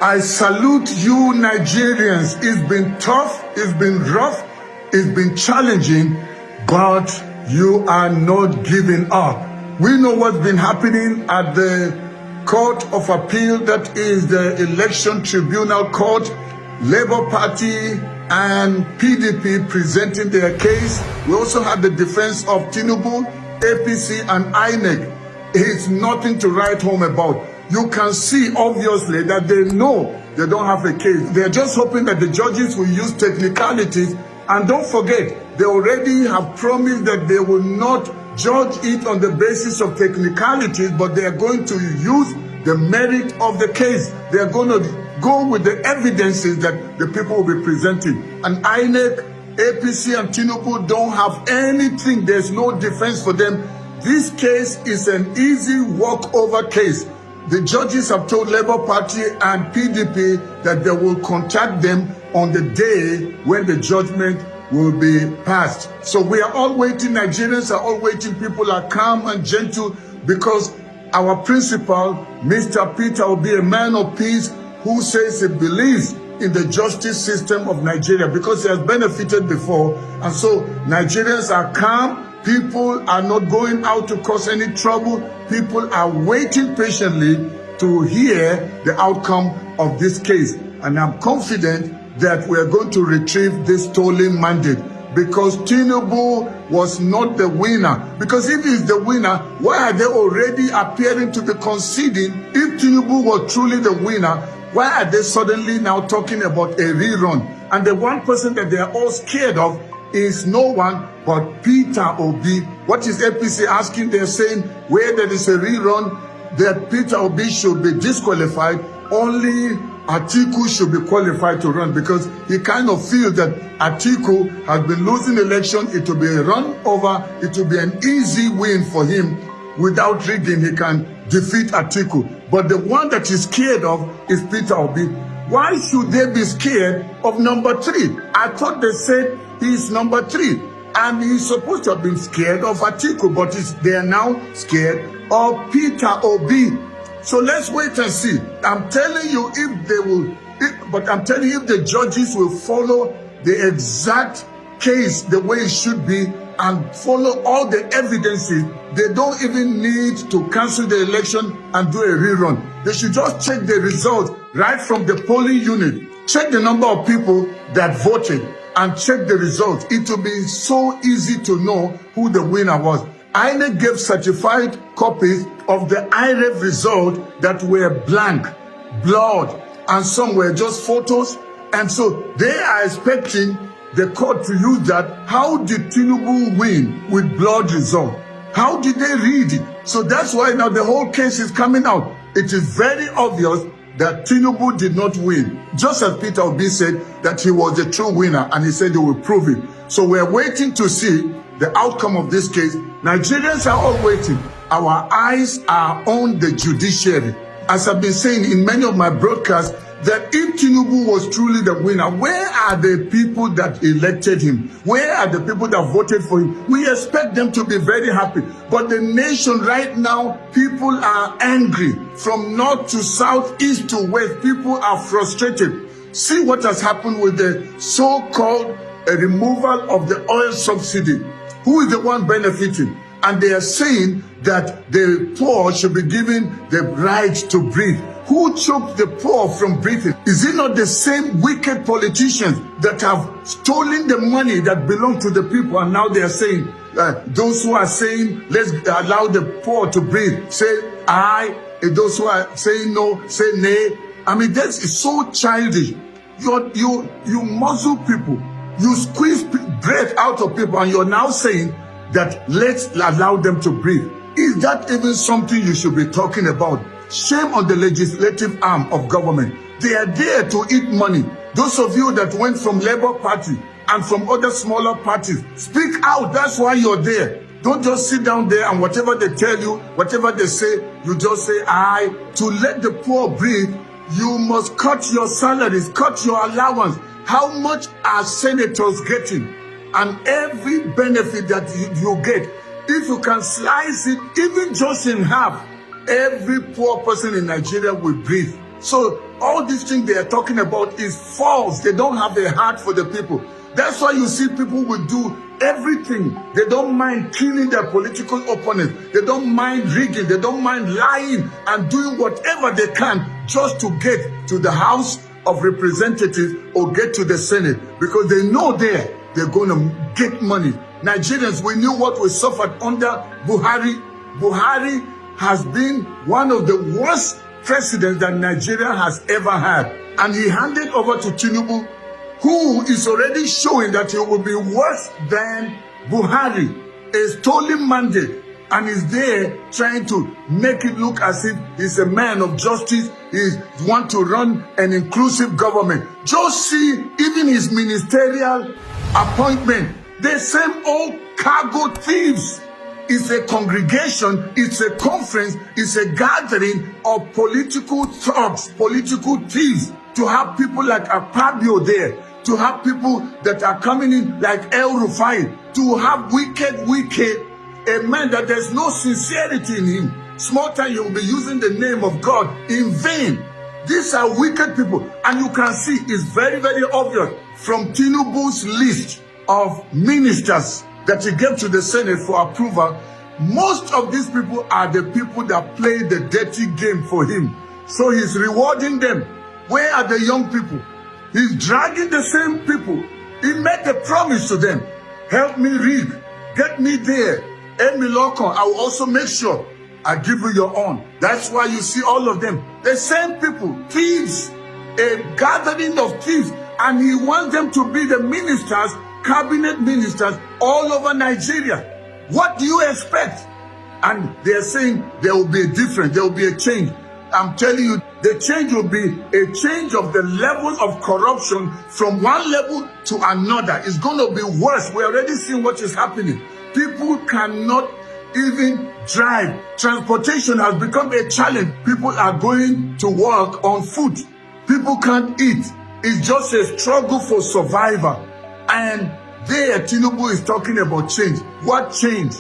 I salute you, Nigerians. It's been tough, it's been rough, it's been challenging, but you are not giving up. We know what's been happening at the Court of Appeal, that is the Election Tribunal Court. Labour Party and PDP presenting their case. We also had the defense of Tinl, APC and INEC. It's nothing to write home about. You can see obviously that they know they don't have a case. They're just hoping that the judges will use technicalities. And don't forget, they already have promised that they will not judge it on the basis of technicalities, but they are going to use the merit of the case. They are going to go with the evidences that the people will be presenting. And INEC, APC and Tinl don't have anything. There's no defense for them. This case is an easy walkover case. The judges have told Labour Party and PDP that they will contact them on the day when the judgment will be passed. So we are all waiting. Nigerians are all waiting. People are calm and gentle because our principal, Mr. Peter, will be a man of peace who says he believes in the justice system of Nigeria because he has benefited before. And so Nigerians are calm. People are not going out to cause any trouble. People are waiting patiently to hear the outcome of this case. And I'm confident that we are going to retrieve this stolen mandate because Tinl was not the winner. Because if he's the winner, why are they already appearing to be conceding? If Tinl was truly the winner, why are they suddenly now talking about a rerun? And the one person that they are all scared of is no one but Peter Obi. What is APC asking? They're saying where there is a rerun, that Peter Obi should be disqualified. Only Atiku should be qualified to run because he kind of feels that Atiku has been losing election. It will be a run over. It will be an easy win for him. Without rigging, he can defeat Atiku. But the one that he's scared of is Peter Obi. Why should they be scared of number 3? I thought they said he's number 3. And he's supposed to have been scared of Atiku, but they are now scared of Peter Obi. So let's wait and see. I'm telling you if they will, I'm telling you if the judges will follow the exact case the way it should be and follow all the evidences, they don't even need to cancel the election and do a rerun. They should just check the results right from the polling unit. Check the number of people that voted and check the results. It will be so easy to know who the winner was. INEC gave certified copies of the IREV result that were blank, blurred, and some were just photos. And so they are expecting the court to use that. How did Tinl win with blurred result? How did they read it? So that's why now the whole case is coming out. It is very obvious that Tinl did not win, just as Peter Obi said that he was the true winner, and he said he will prove it. So we're waiting to see the outcome of this case. Nigerians are all waiting. Our eyes are on the judiciary. As I've been saying in many of my broadcasts, that if Tinl was truly the winner, where are the people that elected him? Where are the people that voted for him? We expect them to be very happy. But the nation right now, people are angry. From north to south, east to west, people are frustrated. See what has happened with the so-called removal of the oil subsidy. Who is the one benefiting? And they are saying that the poor should be given the right to breathe. Who choked the poor from breathing? Is it not the same wicked politicians that have stolen the money that belonged to the people? And now they are saying, those who are saying, let's allow the poor to breathe, say aye. And those who are saying no, say nay. I mean, that is so childish. You muzzle people. You squeeze breath out of people, and you're now saying that let's allow them to breathe. Is that even something you should be talking about? Shame on the legislative arm of government. They are there to eat money. Those of you that went from Labour Party and from other smaller parties, speak out. That's why you're there. Don't just sit down there and whatever they tell you, whatever they say, you just say aye. To let the poor breathe, you must cut your salaries, cut your allowance. How much are senators getting? And every benefit that you get, if you can slice it even just in half, every poor person in Nigeria will breathe. So all these things they are talking about is false. They don't have a heart for the people. That's why you see people will do everything. They don't mind killing their political opponents. They don't mind rigging. They don't mind lying and doing whatever they can just to get to the House of Representatives or get to the Senate, because they know they're going to get money. Nigerians, we knew what we suffered under Buhari. Buhari has been one of the worst presidents that Nigeria has ever had. And he handed over to Tinl, who is already showing that he will be worse than Buhari, a stolen mandate, and is there trying to make it look as if he's a man of justice. He wants to run an inclusive government. Just see even his ministerial appointment. The same old cargo thieves. It's a congregation, it's a conference, it's a gathering of political thugs, political thieves. To have people like Akpabio there, to have people that are coming in like El Rufai, to have wicked, a man that there's no sincerity in him. Small time you will be using the name of God in vain. These are wicked people, and you can see it's very, very obvious from Tinubu's list of ministers that he gave to the Senate for approval. Most of these people are the people that play the dirty game for him. So he's rewarding them. Where are the young people? He's dragging the same people. He made a promise to them. Help me rig. Get me there. Emilokon, I will also make sure I give you your own. That's why you see all of them. The same people, thieves, a gathering of thieves. And he wants them to be the ministers, cabinet ministers all over Nigeria. What do you expect? And they're saying there will be a difference, there will be a change. I'm telling you, the change will be a change of the level of corruption from one level to another. It's going to be worse. We're already seeing what is happening. People cannot even drive. Transportation has become a challenge. People are going to work on foot. People can't eat. It's just a struggle for survival. And there, Tinubu is talking about change. What change?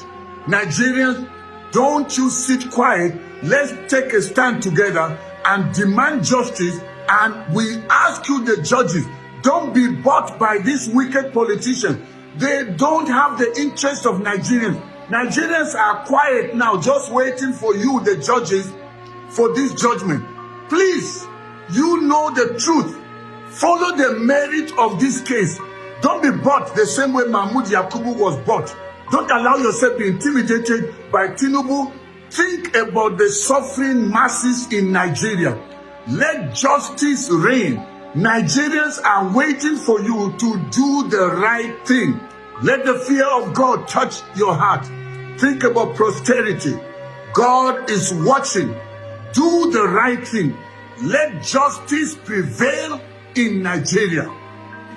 Nigerians, don't you sit quiet. Let's take a stand together and demand justice. And we ask you, the judges, don't be bought by these wicked politicians. They don't have the interest of Nigerians. Nigerians are quiet now, just waiting for you, the judges, for this judgment. Please, you know the truth. Follow the merit of this case. Don't be bought the same way Mahmoud Yakubu was bought. Don't allow yourself to be intimidated by Tinubu. Think about the suffering masses in Nigeria. Let justice reign. Nigerians are waiting for you to do the right thing. Let the fear of God touch your heart. Think about posterity. God is watching. Do the right thing. Let justice prevail in Nigeria.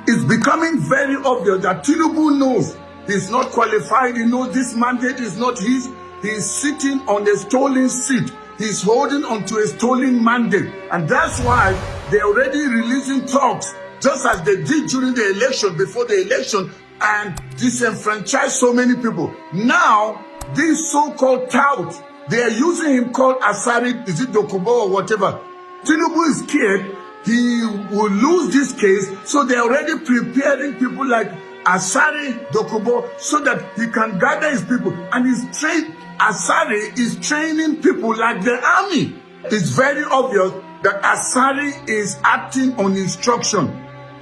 It's becoming very obvious that Tinubu knows he's not qualified. He knows this mandate is not his. He's sitting on a stolen seat. He's holding onto a stolen mandate. And that's why they're already releasing talks, just as they did during the election, before the election, and disenfranchised so many people. Now, this so-called tout, they are using him called Asari, is it Dokubo or whatever. Tinubu is scared he will lose this case, so they're already preparing people like Asari Dokubo so that he can gather his people. And Asari is training people like the army. It's very obvious that Asari is acting on instruction.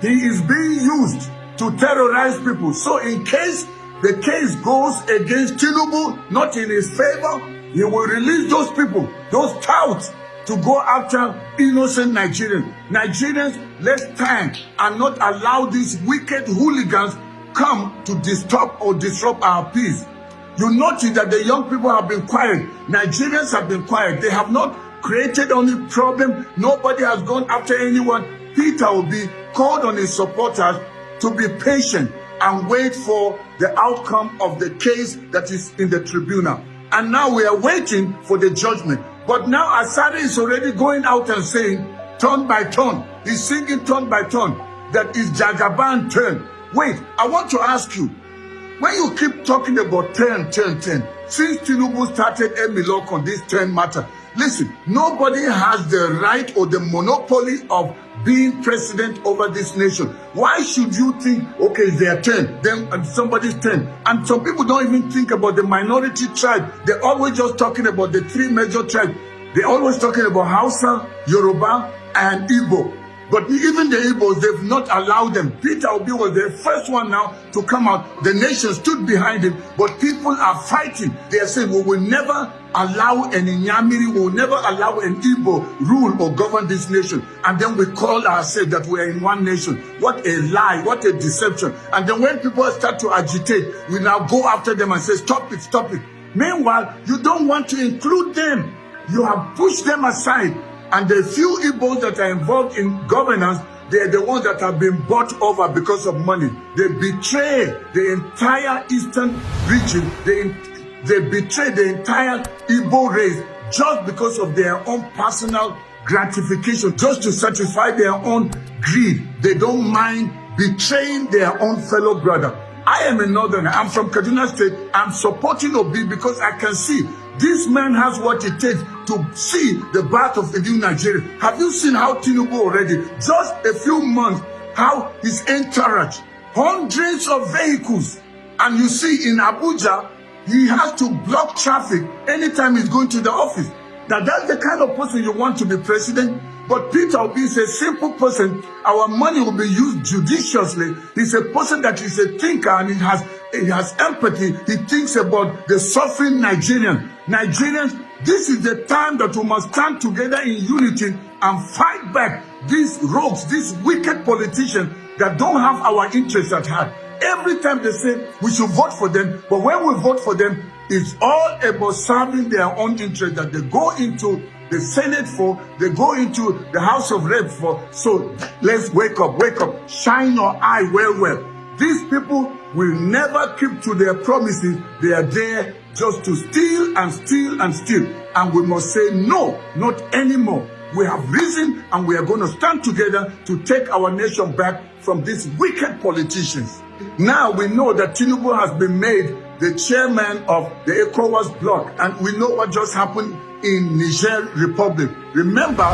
He is being used to terrorize people. So in case the case goes against Tinubu, not in his favor, he will release those people, those touts, to go after innocent Nigerians. Nigerians, let's stand and not allow these wicked hooligans come to disturb or disrupt our peace. You notice that the young people have been quiet. Nigerians have been quiet. They have not created any problem. Nobody has gone after anyone. Peter Obi called on his supporters to be patient and wait for the outcome of the case that is in the tribunal. And now we are waiting for the judgment. But now Asari is already going out and saying, turn by turn. He's singing turn by turn. That is Jagaban turn. Wait, I want to ask you, when you keep talking about turn, since Tinubu started Emilok on this turn matter, Listen, nobody has the right or the monopoly of being president over this nation. Why should you think, okay, it's their turn, then somebody's turn? And some people don't even think about the minority tribe. They're always just talking about the three major tribes. They're always talking about Hausa, Yoruba, and Igbo. But even the Igbos, they've not allowed them. Peter Obi was the first one now to come out. The nation stood behind him, but people are fighting. They are saying, we will never allow an Inyamiri, we will never allow an Igbo rule or govern this nation. And then we call ourselves that we are in one nation. What a lie, what a deception. And then when people start to agitate, we now go after them and say, stop it, stop it. Meanwhile, you don't want to include them. You have pushed them aside. And the few Igbos that are involved in governance, they're the ones that have been bought over because of money. They betray the entire eastern region. They betray the entire Igbo race just because of their own personal gratification, just to satisfy their own greed. They don't mind betraying their own fellow brother. I am a northerner. I'm from Kaduna State. I'm supporting Obi because I can see this man has what it takes to see the birth of a new Nigeria. Have you seen how Tinl already, just a few months, how his entourage, hundreds of vehicles, and you see in Abuja, he has to block traffic anytime he's going to the office. Now that's the kind of person you want to be president. But Peter Obi is a simple person. Our money will be used judiciously. He's a person that is a thinker and he has empathy. He thinks about the suffering Nigerians. This is the time that we must stand together in unity and fight back these rogues, these wicked politicians that don't have our interests at heart. Every time they say we should vote for them, but when we vote for them, it's all about serving their own interests that they go into the Senate for, they go into the House of Reps for. So let's wake up, shine your eye well. These people will never keep to their promises. They are there just to steal and steal and steal. And we must say no, not anymore. We have risen and we are going to stand together to take our nation back from these wicked politicians. Now we know that Tinl has been made the chairman of the ECOWAS bloc, and we know what just happened in Niger Republic. Remember,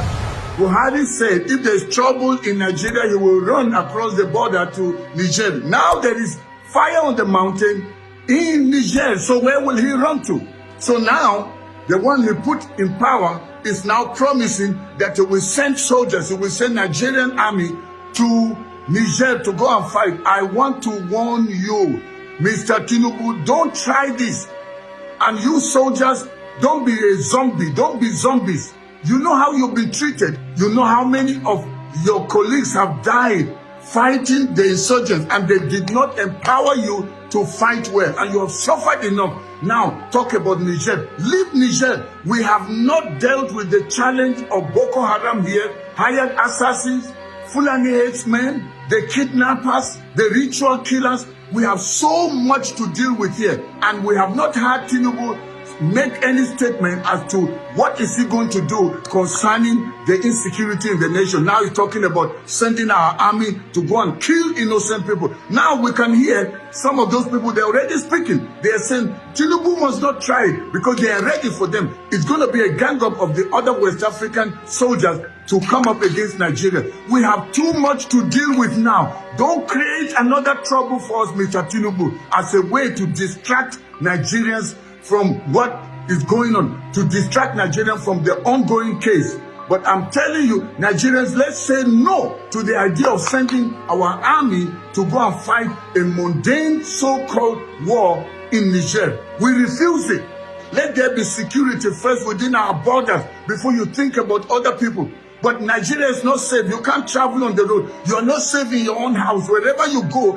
Buhari said if there's trouble in Nigeria, he will run across the border to Niger. Now there is fire on the mountain in Niger, so where will he run to? So now, the one he put in power is now promising that he will send soldiers, he will send Nigerian army to Niger to go and fight. I want to warn you, Mr. Tinl, don't try this. And you soldiers, don't be a zombie. Don't be zombies. You know how you've been treated. You know how many of your colleagues have died fighting the insurgents, and they did not empower you to fight well, and you have suffered enough. Now, talk about Niger. Leave Niger. We have not dealt with the challenge of Boko Haram here, hired assassins, Fulani headsmen, the kidnappers, the ritual killers. We have so much to deal with here, and we have not had Tinl make any statement as to what is he going to do concerning the insecurity in the nation. Now he's talking about sending our army to go and kill innocent people. Now we can hear some of those people, they're already speaking. They are saying Tinl must not try it because they are ready for them. It's going to be a gang up of the other West African soldiers to come up against Nigeria. We have too much to deal with now. Don't create another trouble for us, Mr. Tinl, as a way to distract Nigerians from what is going on, to distract Nigerians from the ongoing case. But I'm telling you, Nigerians, let's say no to the idea of sending our army to go and fight a mundane so-called war in Niger. We refuse it. Let there be security first within our borders before you think about other people. But Nigeria is not safe. You can't travel on the road. You are not safe in your own house. Wherever you go,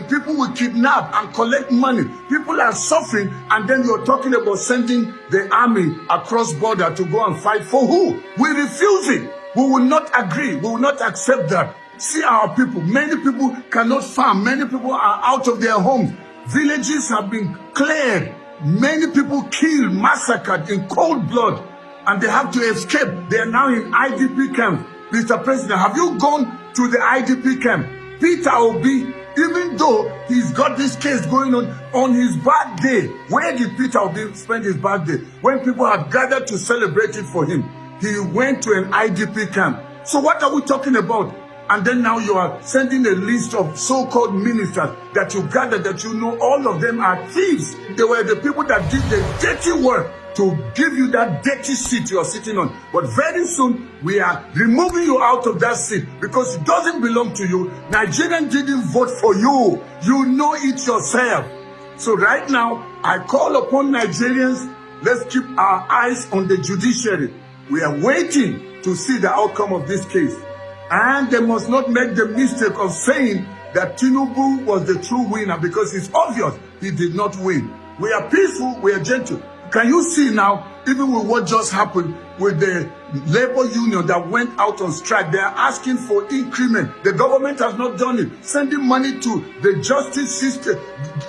people will kidnap and collect money. People are suffering, and then you're talking about sending the army across border to go and fight for who? We refuse it. We will not agree. We will not accept that. See our people. Many people cannot farm. Many people are out of their homes. Villages have been cleared. Many people killed, massacred in cold blood. And they have to escape. They are now in IDP camp. Mr. President, have you gone to the IDP camp? Peter Obi Even though he's got this case going on his birthday. Where did Peter Obi spend his birthday? When people have gathered to celebrate it for him, he went to an IDP camp. So what are we talking about? And then now you are sending a list of so-called ministers that you gathered, that you know all of them are thieves. They were the people that did the dirty work to give you that dirty seat you are sitting on. But very soon, we are removing you out of that seat because it doesn't belong to you. Nigerians didn't vote for you. You know it yourself. So right now, I call upon Nigerians, let's keep our eyes on the judiciary. We are waiting to see the outcome of this case. And they must not make the mistake of saying that Tinubu was the true winner, because it's obvious he did not win. We are peaceful, we are gentle. Can you see now, even with what just happened with the labor union that went out on strike, they are asking for increment. The government has not done it. Sending money to the justice system,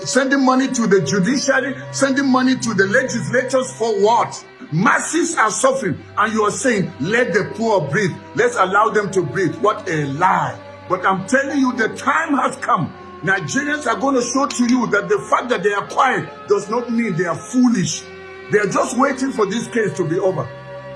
sending money to the judiciary, sending money to the legislators for what? Masses are suffering, and you are saying, let the poor breathe. Let's allow them to breathe. What a lie. But I'm telling you, the time has come. Nigerians are going to show to you that the fact that they are quiet does not mean they are foolish. They are just waiting for this case to be over.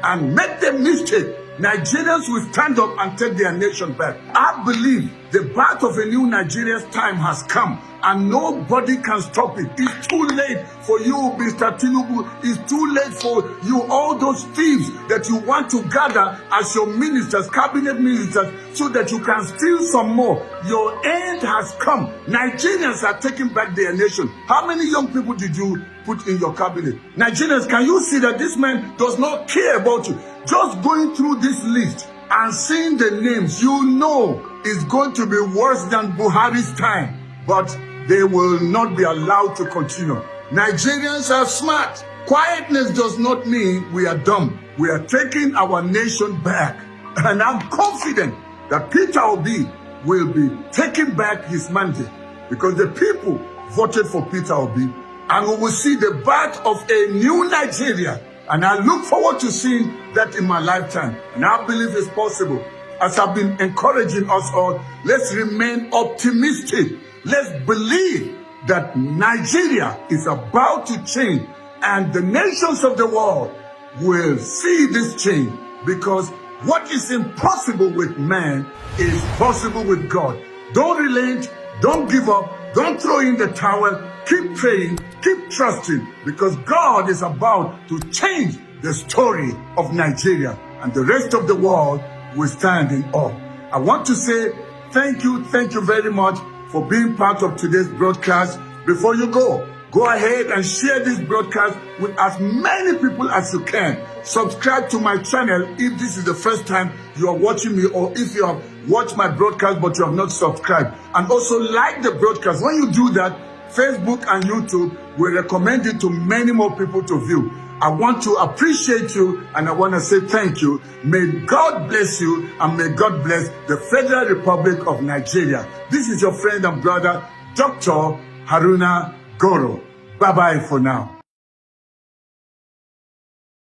And make the mistake, Nigerians will stand up and take their nation back. I believe the birth of a new Nigeria's time has come, and nobody can stop it. It's too late for you, Mr. Tinubu. It's too late for you, all those thieves that you want to gather as your ministers, cabinet ministers, so that you can steal some more. Your end has come. Nigerians are taking back their nation. How many young people did you put in your cabinet? Nigerians, can you see that this man does not care about you? Just going through this list and seeing the names, you know it's going to be worse than Buhari's time. But they will not be allowed to continue. Nigerians are smart. Quietness does not mean we are dumb. We are taking our nation back. And I'm confident that Peter Obi will be taking back his mandate, because the people voted for Peter Obi. And we will see the birth of a new Nigeria. And I look forward to seeing that in my lifetime. And I believe it's possible. As I've been encouraging us all, let's remain optimistic. Let's believe that Nigeria is about to change, and the nations of the world will see this change, because what is impossible with man is possible with God. Don't relent, don't give up, don't throw in the towel. Keep praying, keep trusting, because God is about to change the story of Nigeria, and the rest of the world will stand in awe. I want to say thank you very much for being part of today's broadcast. Before you go ahead and share this broadcast with as many people as you can. Subscribe to my channel if this is the first time you are watching me, or if you have watched my broadcast but you have not subscribed. And also like the broadcast. When you do that, Facebook and YouTube will recommend it to many more people to view. I want to appreciate you, and I want to say thank you. May God bless you, and may God bless the Federal Republic of Nigeria. This is your friend and brother, Dr. Haruna Goro. Bye-bye for now.